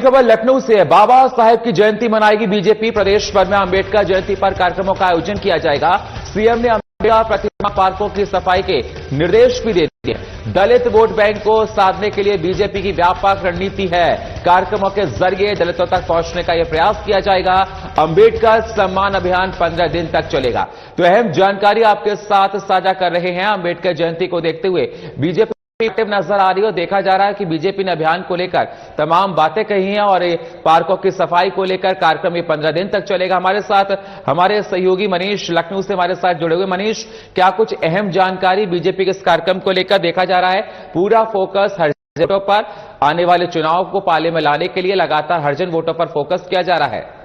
खबर लखनऊ से है। बाबा साहेब की जयंती मनाएगी बीजेपी। प्रदेश भर में अंबेडकर जयंती पर कार्यक्रमों का आयोजन किया जाएगा। सीएम ने अंबेडकर प्रतिमा पार्कों की सफाई के निर्देश भी दे दिए। दलित वोट बैंक को साधने के लिए बीजेपी की व्यापक रणनीति है। कार्यक्रमों के जरिए दलितों तक पहुंचने का यह प्रयास किया जाएगा। अंबेडकर सम्मान अभियान 15 दिन तक चलेगा। तो अहम जानकारी आपके साथ साझा कर रहे हैं। अंबेडकर जयंती को देखते हुए बीजेपी एक्टिव नजर आ रही है। देखा जा रहा है कि बीजेपी ने अभियान को लेकर तमाम बातें कही हैं और पार्कों की सफाई को लेकर कार्यक्रम ये 15 दिन तक चलेगा। हमारे साथ हमारे सहयोगी मनीष लखनऊ से हमारे साथ जुड़े हुए। मनीष, क्या कुछ अहम जानकारी बीजेपी के इस कार्यक्रम को लेकर? देखा जा रहा है पूरा फोकस हरिजन वोटों पर, आने वाले चुनाव को पाले में लाने के लिए लगातार हरिजन वोटों पर फोकस किया जा रहा है।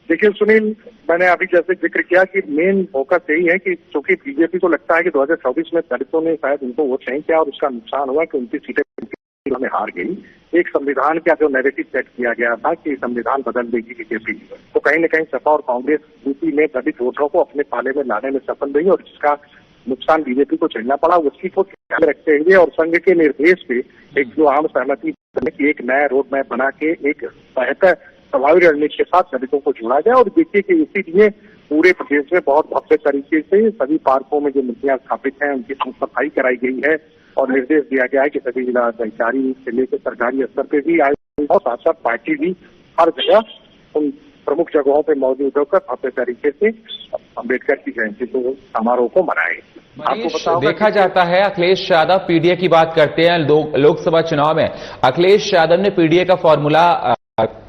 देखिए सुनील, मैंने अभी जैसे जिक्र किया कि मेन फोकस यही है कि चूंकि बीजेपी को लगता है कि 2024 में दलितों ने शायद उनको वोट नहीं किया और उसका नुकसान हुआ कि उनकी सीटें में हार गई। एक संविधान का जो नैरेटिव सेट किया गया था कि संविधान बदल देगी बीजेपी, तो कहीं न कहीं सपा और कांग्रेस यूपी में दलित वोटरों को अपने पाले में लाने में सफल रही और जिसका नुकसान बीजेपी को झेलना पड़ा। उसी को ध्यान रखते हुए और संघ के निर्देश पे एक जो आम सहमति की एक नया रोड मैप बना के एक बेहतर प्रभावी रणनीति के साथ दलितों को जोड़ा जाए। और देखिए कि इसीलिए पूरे प्रदेश में बहुत भव्य तरीके से सभी पार्कों में जो मूर्तियां स्थापित हैं उनकी सफाई कराई गई है और निर्देश दिया गया है कि सभी जिला अधिकारी से लेकर सरकारी स्तर पे भी आए और साथ साथ पार्टी भी हर जगह उन प्रमुख जगहों पे मौजूद होकर भव्य तरीके से अम्बेडकर की जयंती को समारोह को मनाए। आपको देखा जाता है अखिलेश यादव पीडीए की बात करते हैं। लोकसभा चुनाव में अखिलेश यादव ने पीडीए का फॉर्मूला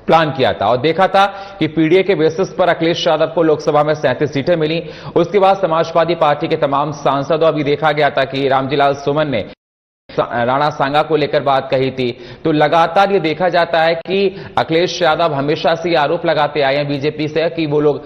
प्लान किया था और देखा था कि पीडीए के बेसिस पर अखिलेश यादव को लोकसभा में 37 सीटें मिली। उसके बाद समाजवादी पार्टी के तमाम सांसदों अभी देखा गया था कि रामजीलाल सुमन ने राणा सांगा को लेकर बात कही थी। तो लगातार ये देखा जाता है कि अखिलेश यादव हमेशा से आरोप लगाते आए हैं बीजेपी से कि वो लोग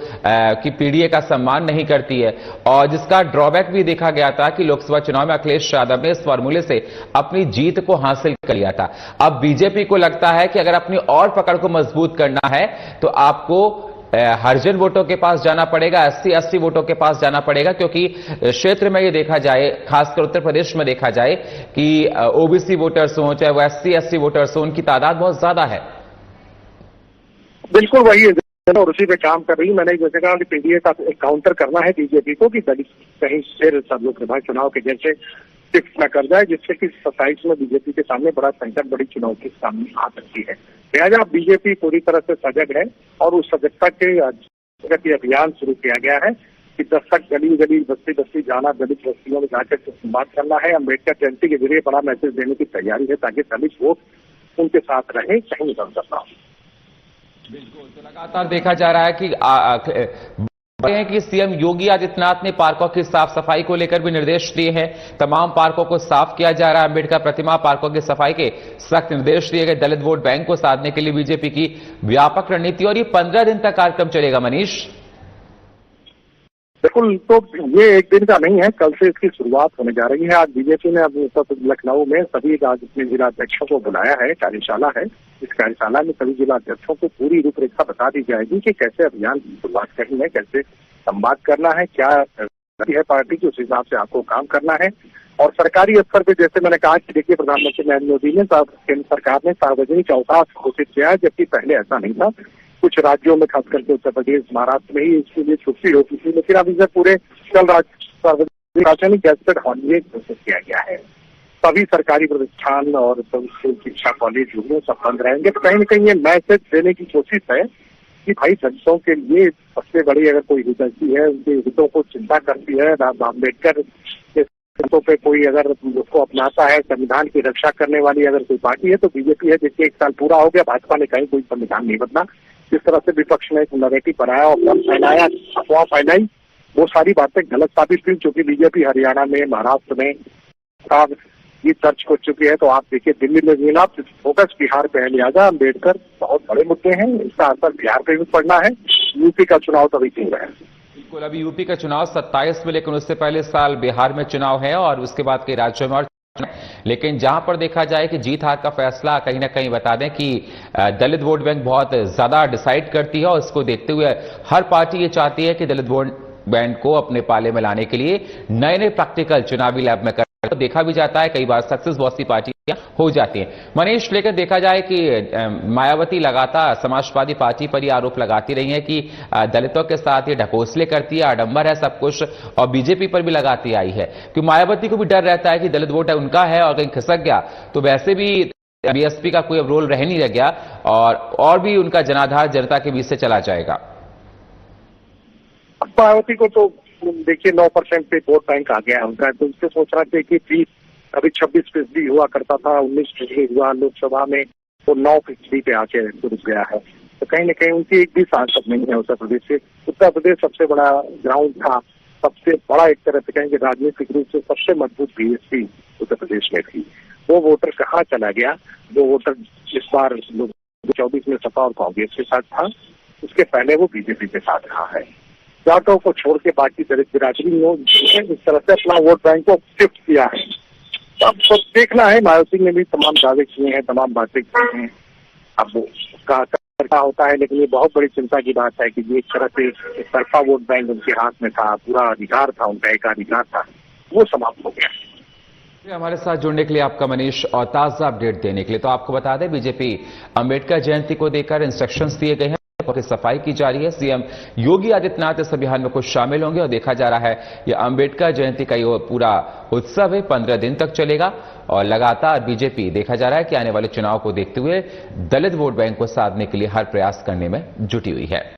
कि पीडीए का सम्मान नहीं करती है और जिसका ड्रॉबैक भी देखा गया था कि लोकसभा चुनाव में अखिलेश यादव ने इस फॉर्मूले से अपनी जीत को हासिल कर लिया था। अब बीजेपी को लगता है कि अगर अपनी और पकड़ को मजबूत करना है तो आपको हरिजन वोटों के पास जाना पड़ेगा, 80 वोटों के पास जाना पड़ेगा, क्योंकि क्षेत्र में ये देखा जाए, खासकर उत्तर प्रदेश में देखा जाए कि ओबीसी वोटर्स हों चाहे वो SC वोटर्स हों, उनकी तादाद बहुत ज्यादा है। बिल्कुल वही है और उसी पे काम कर रही। मैंने जैसे कहा कि पीडीए का एक काउंटर करना है बीजेपी को कि दलित कहीं फिर सब लोकसभा चुनाव के जैसे फिक्स न कर जाए, जिससे कि 27 में बीजेपी के सामने बड़ा संकट, बड़ी चुनौती सामने आ सकती है। लिहाजा बीजेपी पूरी तरह से सजग है और उस सजगता के अभियान शुरू किया गया है कि दस्तक गली गली बस्ती बस्ती जाना, दलित बस्तियों में जाकर संवाद करना है। अम्बेडकर जयंती के जरिए बड़ा मैसेज देने की तैयारी है ताकि दलित वोट उनके साथ रहे, कहीं इधर उधर ना हो। बिल्कुल, तो लगातार देखा जा रहा है कि सीएम योगी आदित्यनाथ ने पार्कों की साफ सफाई को लेकर भी निर्देश दिए हैं। तमाम पार्कों को साफ किया जा रहा है। अम्बेडकर प्रतिमा पार्कों की सफाई के सख्त निर्देश दिए गए। दलित वोट बैंक को साधने के लिए बीजेपी की व्यापक रणनीति और ये 15 दिन तक कार्यक्रम चलेगा। मनीष, बिल्कुल, तो ये एक दिन का नहीं है, कल से इसकी शुरुआत होने जा रही है। आज बीजेपी ने अब लखनऊ में सभी अपने जिला अध्यक्षों को बुलाया है, कार्यशाला है। इस कार्यशाला में सभी जिला अध्यक्षों को पूरी रूपरेखा बता दी जाएगी कि कैसे अभियान की शुरुआत करनी है, कैसे संवाद करना है, क्या है पार्टी की, उस हिसाब से आपको काम करना है। और सरकारी स्तर पे जैसे मैंने कहा कि देखिए प्रधानमंत्री नरेंद्र मोदी ने केंद्र सरकार ने सार्वजनिक अवकाश घोषित किया है, जबकि पहले ऐसा नहीं था। कुछ राज्यों में, खास करके उत्तर प्रदेश, महाराष्ट्र में ही इसके लिए छुट्टी होती थी, लेकिन अब इसे पूरे कल सार्वजनिक गैजेटेड हॉलीडे घोषित किया गया है। सभी सरकारी प्रतिष्ठान और शिक्षा कॉलेज यूनियन सब बंद रहेंगे। तो कहीं न कहीं ये मैसेज देने की कोशिश है कि भाई दलितों के लिए सबसे बड़ी अगर कोई हितैषी है, उनके हितों को चिंता करती है, अम्बेडकर के हितों पे कोई अगर उसको अपनाता है, संविधान की रक्षा करने वाली अगर कोई पार्टी है तो बीजेपी है। देखिए 1 साल पूरा हो गया, भाजपा ने कहीं कोई संविधान नहीं बदला। जिस तरह से विपक्ष ने एक नैरेटिव बनाया और फैलाया, अफवाह फैलाई, वो सारी बातें गलत साबित हुई। क्योंकि बीजेपी हरियाणा में, महाराष्ट्र में ये दर्ज कर चुकी है। तो आप देखिए दिल्ली में भी ना फोकस बिहार पे है। लिहाजा अम्बेडकर बहुत बड़े मुद्दे हैं, इसका असर बिहार पे भी पड़ना है। यूपी का चुनाव तो अभी चल रहा है। बिल्कुल, अभी यूपी का चुनाव 27 में, लेकिन उससे पहले साल बिहार में चुनाव है और उसके बाद के राज्यों में। लेकिन जहां पर देखा जाए कि जीत हार का फैसला कहीं ना कहीं बता दें कि दलित वोट बैंक बहुत ज्यादा डिसाइड करती है और इसको देखते हुए हर पार्टी ये चाहती है कि दलित वोट बैंक को अपने पाले में लाने के लिए नए प्रैक्टिकल चुनावी लैब में तो देखा भी जाता है, कई बार सक्सेस बहुत सी पार्टियां हो जाती हैं। मनीष, लेकिन देखा जाए कि मायावती लगातार समाजवादी पार्टी पर यह आरोप लगाती रही है कि दलितों के साथ ये ढकोसले करती है, आडंबर है सब कुछ, और बीजेपी पर भी लगाती आई है कि मायावती को भी डर रहता है कि दलित वोट है उनका है और कहीं खिसक गया तो वैसे भी बीएसपी का कोई अब रोल रह नहीं रह गया और भी उनका जनाधार जनता के बीच से चला जाएगा। मायावती को तो देखिए 9% पे वोट बैंक आ गया है उनका, तो उससे सोचना चाहिए कि 30 अभी 26% हुआ करता था, 19% हुआ लोकसभा में, तो 9% पे आके रुक गया है। तो कहीं न कहीं उनकी एक भी सांसद नहीं है उत्तर प्रदेश से। उत्तर प्रदेश सबसे बड़ा ग्राउंड था, सबसे बड़ा एक तरह से कहेंगे राजनीतिक रूप से सबसे मजबूत बीएसपी उत्तर प्रदेश में थी। वो वोटर कहाँ चला गया? वो वोटर इस बार 2024 में सपा और कांग्रेस के साथ था, उसके पहले वो बीजेपी के साथ रहा है। जाटों को छोड़ के बाकी दलित बिरादरी ने इस तरह से अपना वोट बैंक को शिफ्ट किया है। अब तो देखना है, मायावती ने भी तमाम दावे किए हैं, तमाम बातें की हैं, अब उसका क्या होता है। लेकिन ये बहुत बड़ी चिंता की बात है कि ये एक तरह से एक तरफा वोट बैंक उनके हाथ में था, पूरा अधिकार था, उनका एकाधिकार था, वो समाप्त हो गया। हमारे साथ जुड़ने के लिए आपका मनीष, और ताजा अपडेट देने के लिए। तो आपको बता दें, बीजेपी अंबेडकर जयंती को लेकर इंस्ट्रक्शंस दिए गए हैं और सफाई की जा रही है। सीएम योगी आदित्यनाथ इस अभियान में कुछ शामिल होंगे और देखा जा रहा है यह अंबेडकर जयंती का ये पूरा उत्सव है 15 दिन तक चलेगा और लगातार बीजेपी देखा जा रहा है कि आने वाले चुनाव को देखते हुए दलित वोट बैंक को साधने के लिए हर प्रयास करने में जुटी हुई है।